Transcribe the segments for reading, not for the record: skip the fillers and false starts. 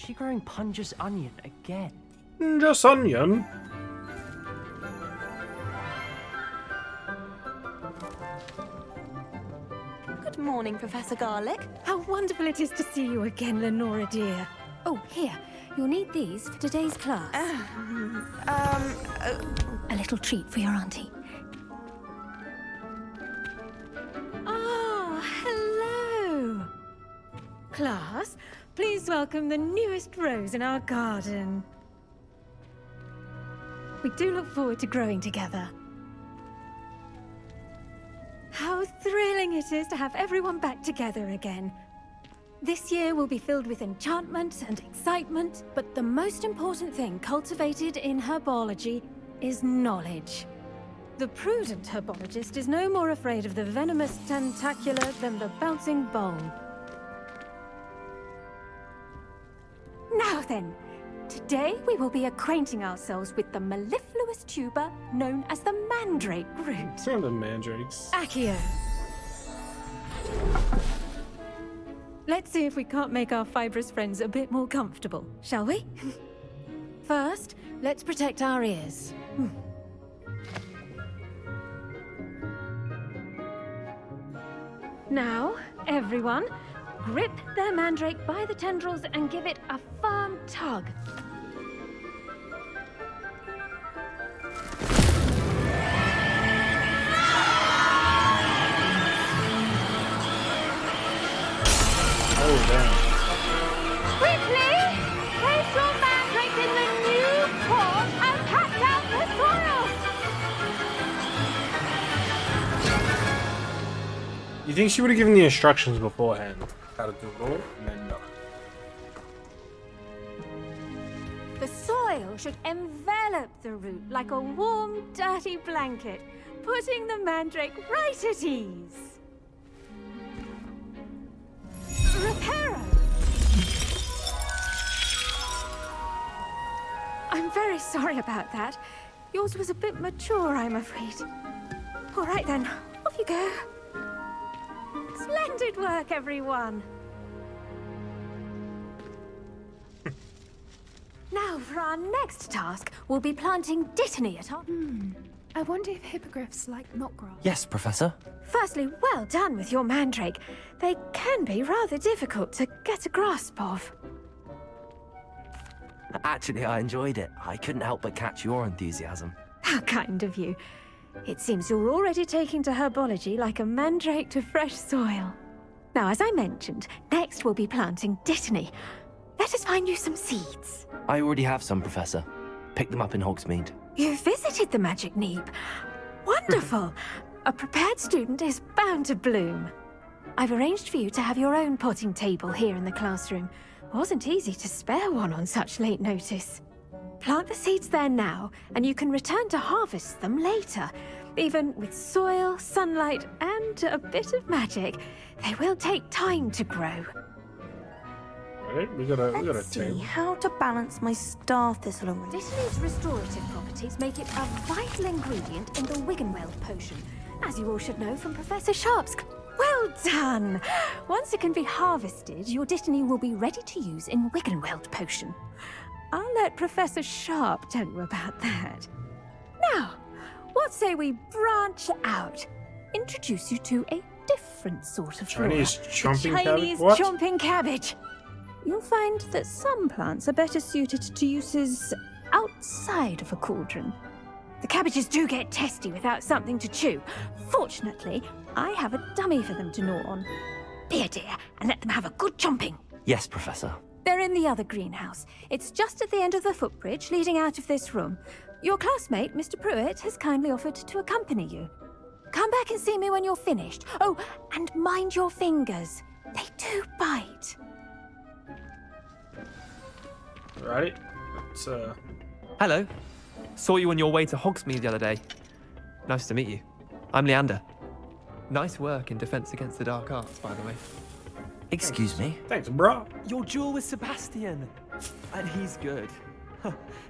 she growing Punja's onion again? Just onion. Good morning, Professor Garlic. How wonderful it is to see you again, Lenora dear. Oh, here. You'll need these for today's class. A little treat for your auntie. Ah, hello. Class, please welcome the newest rose in our garden. We do look forward to growing together. How thrilling it is to have everyone back together again. This year will be filled with enchantment and excitement, but the most important thing cultivated in herbology is knowledge. The prudent herbologist is no more afraid of the venomous tentacula than the bouncing bowl. Now then, today we will be acquainting ourselves with the mellifluous tuber known as the mandrake root. Some of the mandrakes. Accio. Let's see if we can't make our fibrous friends a bit more comfortable, shall we? First, let's protect our ears. Now, everyone, grip their mandrake by the tendrils and give it a firm tug. Oh, damn. Quickly! Place your mandrake in the new pot and cut out the soil! You think she would have given the instructions beforehand? How to do it all? And then no. The soil should envelop the root like a warm, dirty blanket, putting the mandrake right at ease. Reparo! I'm very sorry about that. Yours was a bit mature, I'm afraid. All right then, off you go. Splendid work, everyone. Now, for our next task, we'll be planting dittany at our... I wonder if hippogriffs like knotgrass. Yes, Professor. Firstly, well done with your mandrake. They can be rather difficult to get a grasp of. Actually, I enjoyed it. I couldn't help but catch your enthusiasm. How kind of you. It seems you're already taking to herbology like a mandrake to fresh soil. Now, as I mentioned, next we'll be planting dittany. Let us find you some seeds. I already have some, Professor. Picked them up in Hogsmeade. You visited the Magic Neep. Wonderful! A prepared student is bound to bloom. I've arranged for you to have your own potting table here in the classroom. Wasn't easy to spare one on such late notice. Plant the seeds there now, and you can return to harvest them later. Even with soil, sunlight, and a bit of magic, they will take time to grow. Right? We got a Let's see table. how to balance my star thistle and Dittany's restorative properties make it a vital ingredient in the Wiggenweld potion, as you all should know from Professor Sharp's... Well done! Once it can be harvested, your dittany will be ready to use in Wiggenweld potion. I'll let Professor Sharp tell you about that. Now, what say we branch out? Introduce you to a different sort of flora. Chinese chomping cabbage? Chinese What? chomping cabbage. You'll find that some plants are better suited to uses outside of a cauldron. The cabbages do get testy without something to chew. Fortunately, I have a dummy for them to gnaw on. Here, dear, and let them have a good chomping. Yes, Professor. They're in the other greenhouse. It's just at the end of the footbridge leading out of this room. Your classmate, Mr. Pruitt, has kindly offered to accompany you. Come back and see me when you're finished. Oh, and mind your fingers. They do bite. Right? Let's, Hello. Saw you on your way to Hogsmeade the other day. Nice to meet you. I'm Leander. Nice work in Defense Against the Dark Arts, by the way. Excuse me. thanks, bro. Your duel with Sebastian. And he's good.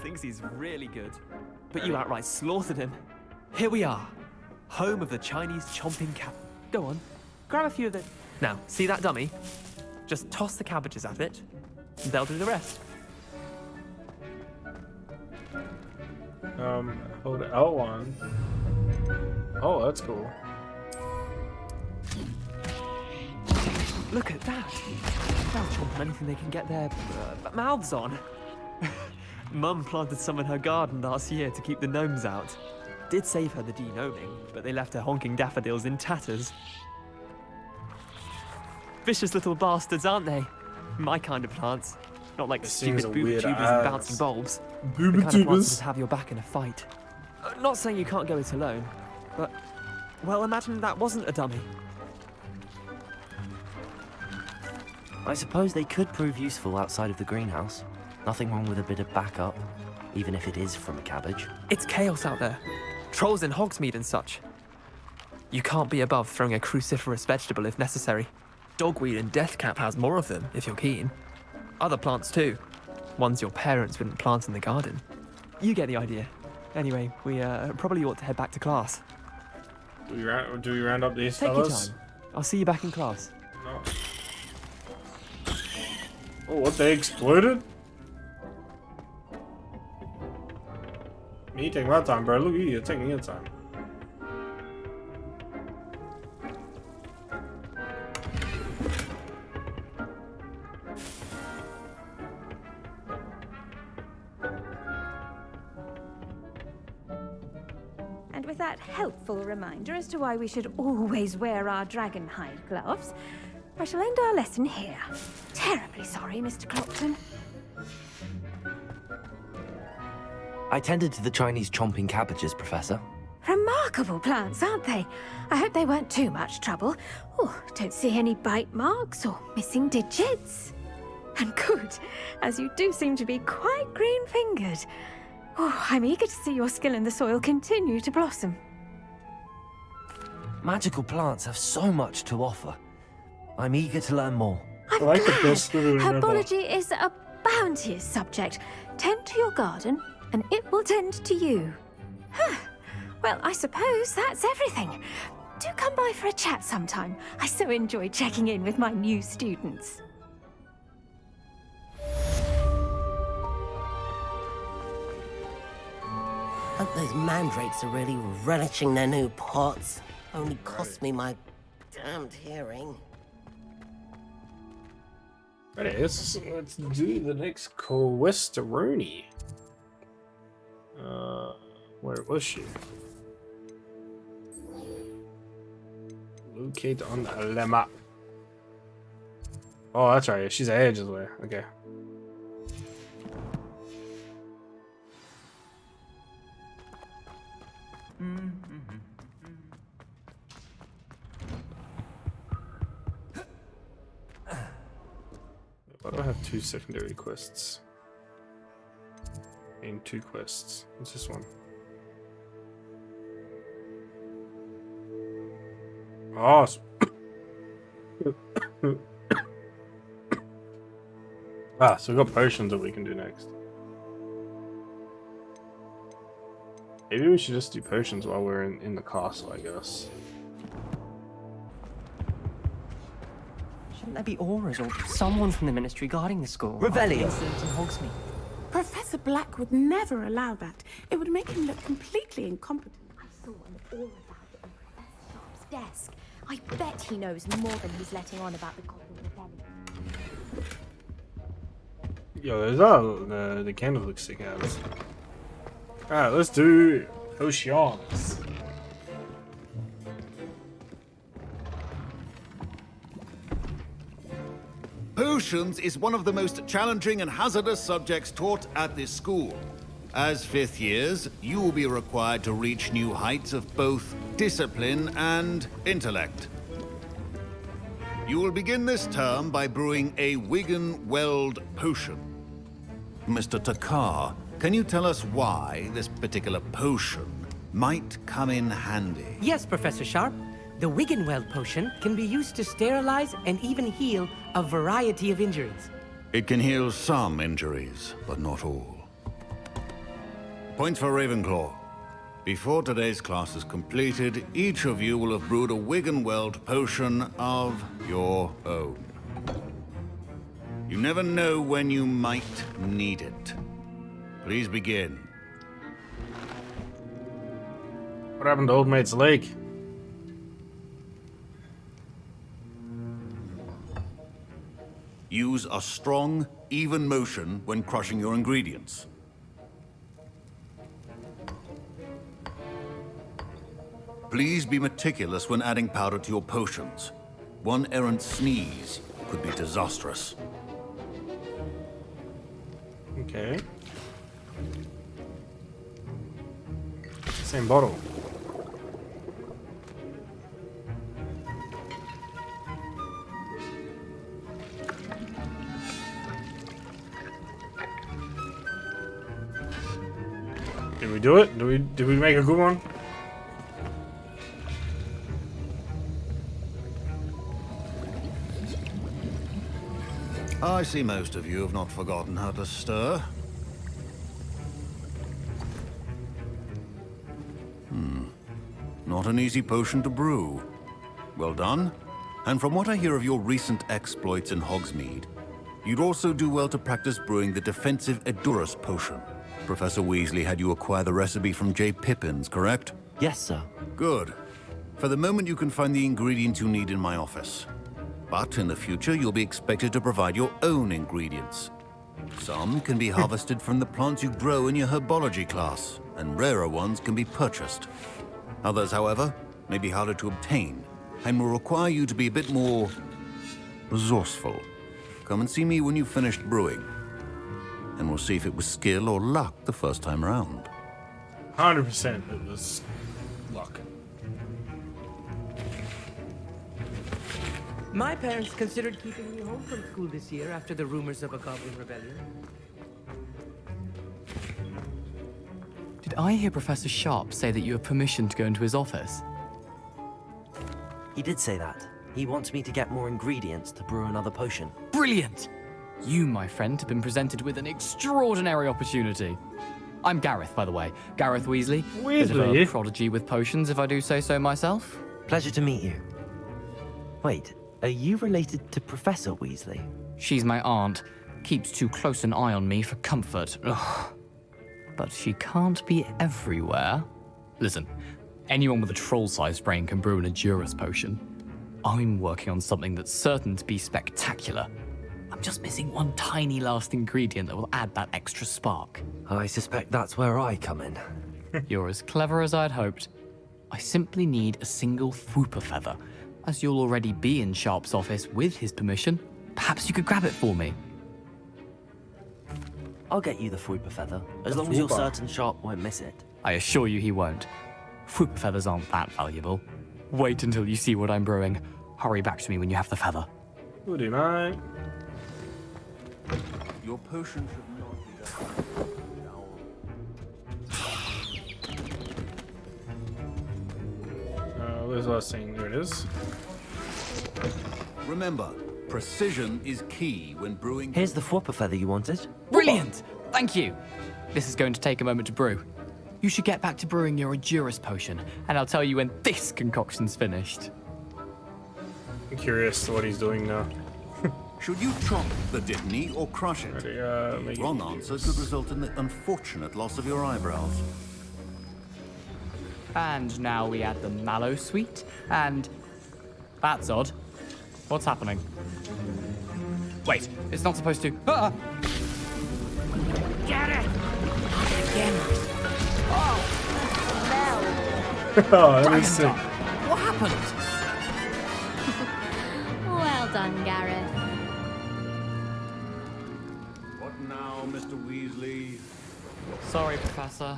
Thinks he's really good. But you outright slaughtered him. Here we are. Home of the Chinese chomping cab. Go on. Grab a few of the... Now, see that dummy? Just toss the cabbages at it. They'll do the rest. Hold L1. Oh, that's cool. Look at that. They'll chomp on anything they can get their mouths on. Mum planted some in her garden last year to keep the gnomes out. Did save her the de-gnoming, but they left her honking daffodils in tatters. Vicious little bastards, aren't they? My kind of plants. Not like This thing's stupid a boob weird tubers ass. and bouncing bulbs. The kind of plants that have your back in a fight. Not saying you can't go it alone, but, well, imagine that wasn't a dummy. I suppose they could prove useful outside of the greenhouse. Nothing wrong with a bit of backup, even if it is from a cabbage. It's chaos out there. Trolls in Hogsmeade and such. You can't be above throwing a cruciferous vegetable if necessary. Dogweed and deathcap has more of them, if you're keen. Other plants too. Ones your parents wouldn't plant in the garden. You get the idea. Anyway, we probably ought to head back to class. Do we round up these Take your fellas? time. I'll see you back in class. No. Oh, what, they exploded? Me taking my time, bro. Look at you, taking your time. And with that helpful reminder as to why we should always wear our dragon hide gloves, I shall end our lesson here. Terribly sorry, Mr. Clopton. I tended to the Chinese chomping cabbages, Professor. Remarkable plants, aren't they? I hope they weren't too much trouble. Oh, don't see any bite marks or missing digits. And good, as you do seem to be quite green-fingered. Oh, I'm eager to see your skill in the soil continue to blossom. Magical plants have so much to offer. I'm eager to learn more. I'm I like the glad. best little Herbology is a bounteous subject. Tend to your garden, and it will tend to you. Huh. Well, I suppose that's everything. Do come by for a chat sometime. I so enjoy checking in with my new students. Hope those mandrakes are really relishing their new pots. Only cost me my damned hearing. Alright, let's do the next questeroni. Where was she? Locate on the lemma. Oh, that's right. She's ages away. Okay. Why do I have two secondary quests? In two quests. What's this one? Oh. So we got potions that we can do next. Maybe we should just do potions while we're in the castle, I guess. Shouldn't there be auras or someone from the ministry guarding the school? Revelio. Incident in Hogsmeade. Professor Black would never allow that. It would make him look completely incompetent. I saw an aura about it on Professor Sharp's desk. I bet he knows more than he's letting on about the Goblin Rebellion. Yo, there's the candle looks sick out. Alright, let's do potions. Potions is one of the most challenging and hazardous subjects taught at this school. As fifth years, you will be required to reach new heights of both discipline and intellect. You will begin this term by brewing a Wigan-Weld potion. Mr. Takar, can you tell us why this particular potion might come in handy? Yes, Professor Sharp. The Wiggenweld potion can be used to sterilize and even heal a variety of injuries. It can heal some injuries, but not all. Point for Ravenclaw. Before today's class is completed, each of you will have brewed a Wiggenweld potion of your own. You never know when you might need it. Please begin. What happened to Old Mate's Lake? Use a strong, even motion when crushing your ingredients. Please be meticulous when adding powder to your potions. One errant sneeze could be disastrous. Okay. Same bottle. Did we do it? Did we make a good one? I see most of you have not forgotten how to stir. Not an easy potion to brew. Well done. And from what I hear of your recent exploits in Hogsmeade, you'd also do well to practice brewing the defensive Edurus potion. Professor Weasley had you acquire the recipe from J. Pippin's, correct? Yes, sir. Good. For the moment, you can find the ingredients you need in my office. But in the future, you'll be expected to provide your own ingredients. Some can be harvested from the plants you grow in your Herbology class, and rarer ones can be purchased. Others, however, may be harder to obtain, and will require you to be a bit more resourceful. Come and see me when you've finished brewing, and we'll see if it was skill or luck the first time around. 100% it was luck. My parents considered keeping me home from school this year after the rumors of a goblin rebellion. Did I hear Professor Sharp say that you have permission to go into his office? He did say that. He wants me to get more ingredients to brew another potion. Brilliant! You, my friend, have been presented with an extraordinary opportunity. I'm Gareth, by the way. Gareth Weasley. Bit of a prodigy with potions, if I do say so myself. Pleasure to meet you. Wait, are you related to Professor Weasley? She's my aunt. Keeps too close an eye on me for comfort. Ugh. But she can't be everywhere. Listen, anyone with a troll-sized brain can brew an Edurus potion. I'm working on something that's certain to be spectacular. I'm just missing one tiny last ingredient that will add that extra spark. I suspect that's where I come in. You're as clever as I'd hoped. I simply need a single Fwooper feather. As you'll already be in Sharp's office with his permission, perhaps you could grab it for me. I'll get you the Fwooper feather, as long as you're certain Sharp won't miss it. I assure you he won't. Fwooper feathers aren't that valuable. Wait until you see what I'm brewing. Hurry back to me when you have the feather. Goody night. Your potion should not be where's the last thing? There it is. Remember, precision is key when brewing. Here's the Fwooper feather you wanted. Brilliant! Thank you! This is going to take a moment to brew. You should get back to brewing your Edurus potion, and I'll tell you when this concoction's finished. I'm curious to what he's doing now. Should you chop the Dittany or crush it? Wrong answer could result in the unfortunate loss of your eyebrows. And now we add the mallow sweet, and... That's odd. What's happening? Wait, it's not supposed to... Ah! Get it! Again. Oh, that is sick. What happened? Well done, Gareth. What now, Mr. Weasley? Sorry, Professor.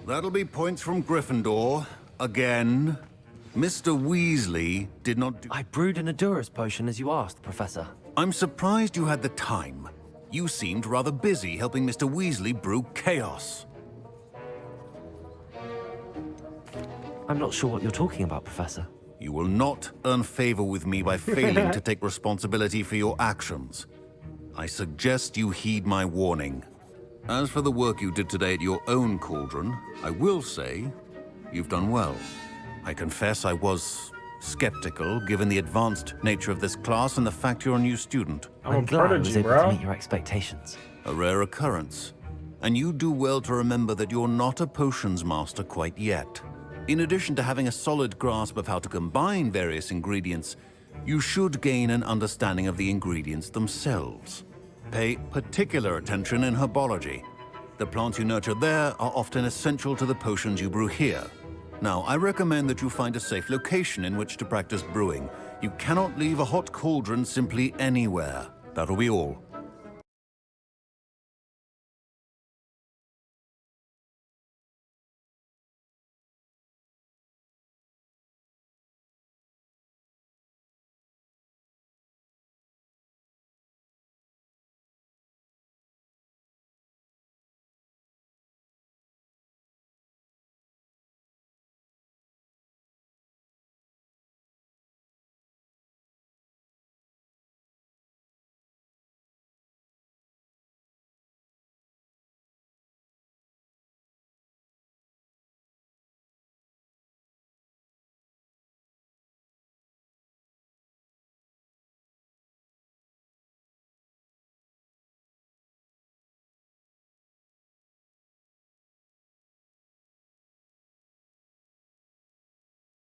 That'll be points from Gryffindor. Again. Mr. Weasley did not do... I brewed an Edurus potion as you asked, Professor. I'm surprised you had the time. You seemed rather busy helping Mr. Weasley brew chaos. I'm not sure what you're talking about, Professor. You will not earn favor with me by failing to take responsibility for your actions. I suggest you heed my warning. As for the work you did today at your own cauldron, I will say you've done well. I confess I was skeptical given the advanced nature of this class and the fact you're a new student. I'm glad I was able to meet your expectations. A rare occurrence. And you do well to remember that you're not a potions master quite yet. In addition to having a solid grasp of how to combine various ingredients, you should gain an understanding of the ingredients themselves. Pay particular attention in herbology. The plants you nurture there are often essential to the potions you brew here. Now, I recommend that you find a safe location in which to practice brewing. You cannot leave a hot cauldron simply anywhere. That'll be all.